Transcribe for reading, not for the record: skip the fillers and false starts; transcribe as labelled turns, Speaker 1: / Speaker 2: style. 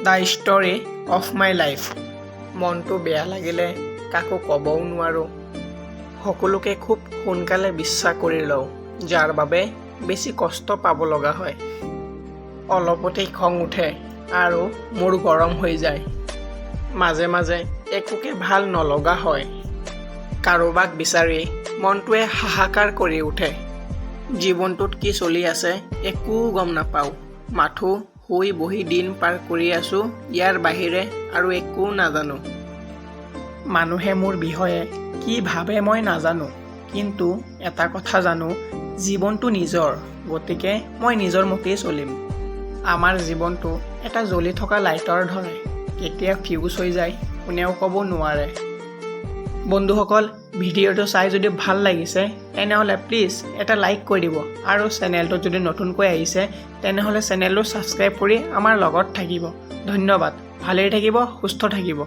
Speaker 1: The story of my life. মনটো বেয়া লাগিলে কাকো ক'বও নোৱাৰোঁ। সকলোকে খুব সোনকালে বিশ্বাস কৰি লওঁ, যাৰ বাবে বেছি কষ্ট পাব লগা হয়। অলপতেই খং উঠে আৰু মোৰ গৰম হৈ যায়। মাজে মাজে একোকে ভাল নলগা হয়। কাৰোবাক বিচাৰি মনটোৱে হাহাকাৰ কৰি উঠে। জীৱনটোত কি চলি আছে একো গম নাপাওঁ। মাথো শুই বহি দিন পাৰ কৰি আছোঁ, ইয়াৰ বাহিৰে আৰু একো নাজানো। মানুহে মোৰ বিষয়ে কি ভাবে মই নাজানো, কিন্তু এটা কথা জানো, জীৱনটো নিজৰ, গতিকে মই নিজৰ মতেই চলিম। আমাৰ জীৱনটো এটা জ্বলি থকা লাইটৰ দৰে, কেতিয়া ফিউজ হৈ যায় কোনেও ক'ব নোৱাৰে। বন্ধুসকল, ভিডিঅ'টো চাই যদি ভাল লাগিছে তেনেহ'লে প্লিজ এটা লাইক কৰি দিব, আৰু চেনেলটো যদি নতুনকৈ আহিছে তেনেহ'লে চেনেলটো ছাবস্ক্ৰাইব কৰি আমাৰ লগত থাকিব। ধন্যবাদ। ভালেই থাকিব, সুস্থ থাকিব।